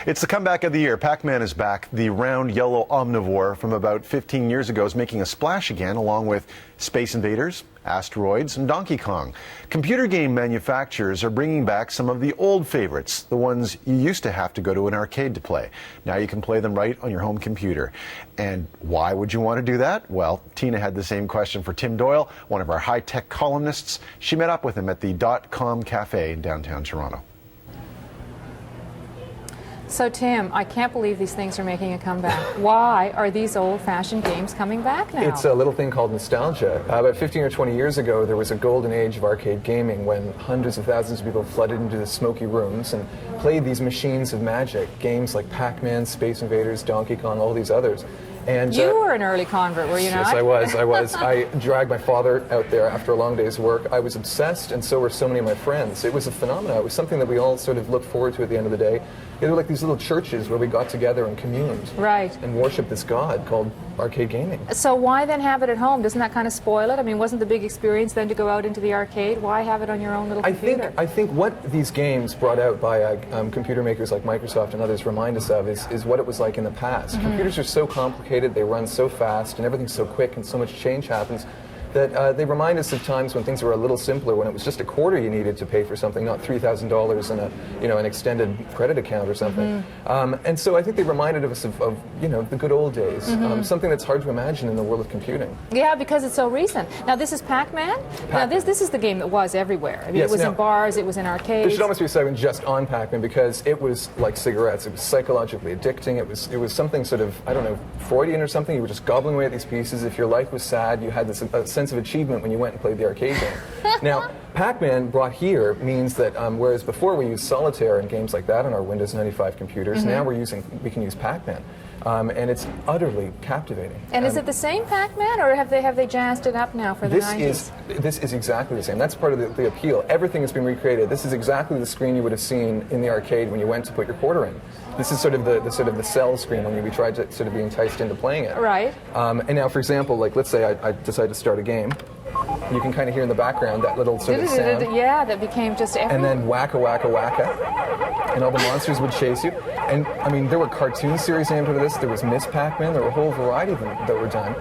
It's the comeback of the year. Pac-Man is back. The round yellow omnivore from about 15 years ago is making a splash again, along with Space Invaders, Asteroids, and Donkey Kong. Computer game manufacturers are bringing back some of the old favorites, the ones you used to have to go to an arcade to play. Now you can play them right on your home computer. And why would you want to do that? Well, Tina had the same question for Tim Doyle, one of our high-tech columnists. She met up with him at the .com Cafe in downtown Toronto. So Tim, I can't believe these things are making a comeback. Why are these old-fashioned games coming back now? It's a little thing called nostalgia. About 15 or 20 years ago, there was a golden age of arcade gaming when hundreds of thousands of people flooded into the smoky rooms and played these machines of magic, games like Pac-Man, Space Invaders, Donkey Kong, all these others. And, you were an early convert, were you not? Yes, I was. I dragged my father out there after a long day's work. I was obsessed, and so were so many of my friends. It was a phenomenon. It was something that we all sort of looked forward to at the end of the day. They were like these little churches where we got together and communed. Right. And worshipped this god called arcade gaming. So why then have it at home? Doesn't that kind of spoil it? I mean, wasn't the big experience then to go out into the arcade? Why have it on your own little computer? I think what these games brought out by computer makers like Microsoft and others remind us of is what it was like in the past. Mm-hmm. Computers are so complicated, they run so fast, and everything's so quick, and so much change happens that they remind us of times when things were a little simpler, when it was just a quarter you needed to pay for something, not $3,000 in an extended credit account or something. Mm-hmm. And so I think they reminded us of the good old days, mm-hmm. Something that's hard to imagine in the world of computing. Yeah, because it's so recent. Now this is Pac-Man. Now this is the game that was everywhere. I mean, yes, it was in bars, it was in arcades. There should almost be a segment just on Pac-Man because it was like cigarettes. It was psychologically addicting. It was something sort of, I don't know, Freudian or something. You were just gobbling away at these pieces. If your life was sad, you had this sense of achievement when you went and played the arcade game. Now, Pac-Man brought here means that whereas before we used solitaire and games like that on our Windows 95 computers, mm-hmm. now we can use Pac-Man. And it's utterly captivating. And is it the same Pac-Man, or have they jazzed it up now for the 90s? This is exactly the same. That's part of the appeal. Everything has been recreated. This is exactly the screen you would have seen in the arcade when you went to put your quarter in. This is sort of the cell screen when we tried to sort of be enticed into playing it. Right. And now, for example, like let's say I decide to start a game. You can kind of hear in the background that little sort of sound. Yeah, that became just everything. And then wacka, wacka, wacka. And all the monsters would chase you. And, I mean, there were cartoon series named after this. There was Miss Pac-Man. There were a whole variety of them that were done.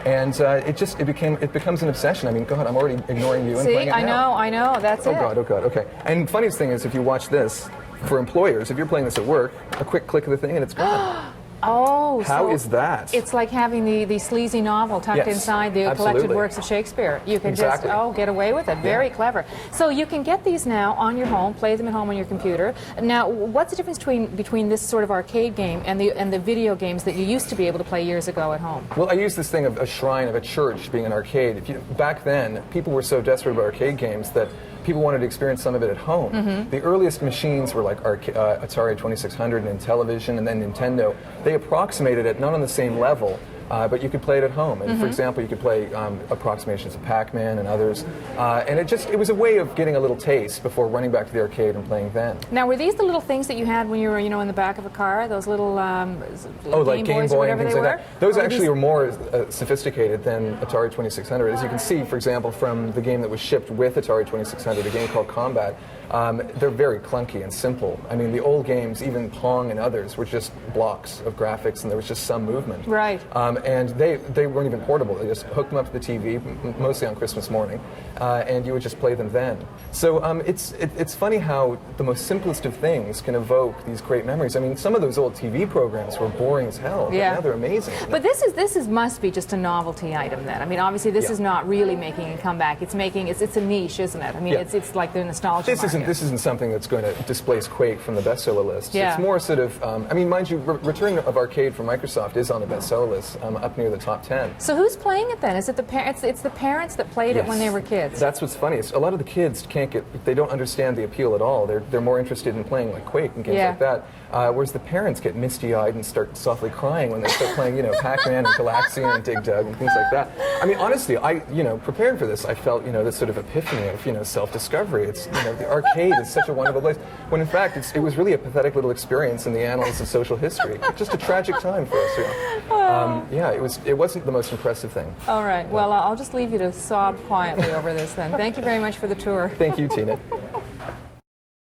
And it becomes an obsession. I mean, God, I'm already ignoring you and playing it now. I know, that's it. Oh, God, okay. And funniest thing is, if you watch this, for employers, if you're playing this at work, a quick click of the thing and it's gone. Oh, how is that? It's like having the sleazy novel tucked inside the collected works of Shakespeare. You can just get away with it. Very clever. So you can get these now on your home, play them at home on your computer. Now, what's the difference between this sort of arcade game and the video games that you used to be able to play years ago at home? Well, I use this thing of a shrine of a church being an arcade. Back then, people were so desperate about arcade games that people wanted to experience some of it at home. Mm-hmm. The earliest machines were like Atari 2600 and Intellivision and then Nintendo. They approximated it not on the same level, but you could play it at home. And mm-hmm. for example, you could play approximations of Pac-Man and others. And it was a way of getting a little taste before running back to the arcade and playing then. Now, were these the little things that you had when you were, in the back of a car? Those little like Game Boy and things like that? Those actually were more sophisticated than Atari 2600. As you can see, for example, from the game that was shipped with Atari 2600, a game called Combat, they're very clunky and simple. I mean, the old games, even Pong and others, were just blocks of graphics, and there was just some movement. Right. And they weren't even portable. They just hooked them up to the TV, mostly on Christmas morning, and you would just play them then. So it's funny how the most simplest of things can evoke these great memories. I mean, some of those old TV programs were boring as hell, but now they're amazing. But this must be just a novelty item then. I mean, obviously this is not really making a comeback. It's a niche, isn't it? I mean, it's like the nostalgia market. This isn't something that's going to displace Quake from the bestseller list. Yeah. It's more sort of, I mean, mind you, Return of Arcade from Microsoft is on the bestseller list, up near the top 10. So who's playing it then? Is it the parents? It's the parents that played it when they were kids. That's what's funny. A lot of the kids they don't understand the appeal at all. They're more interested in playing like Quake and games like that. Whereas the parents get misty-eyed and start softly crying when they start playing, Pac-Man and Galaxian and Dig Dug and things like that. I mean, honestly, preparing for this, I felt, this sort of epiphany of, self-discovery. It's, the arcade is such a wonderful place. When in fact, it was really a pathetic little experience in the annals of social history. Just a tragic time for us. It wasn't the most impressive thing. All right. Well, I'll just leave you to sob quietly over this then. Thank you very much for the tour. Thank you, Tina.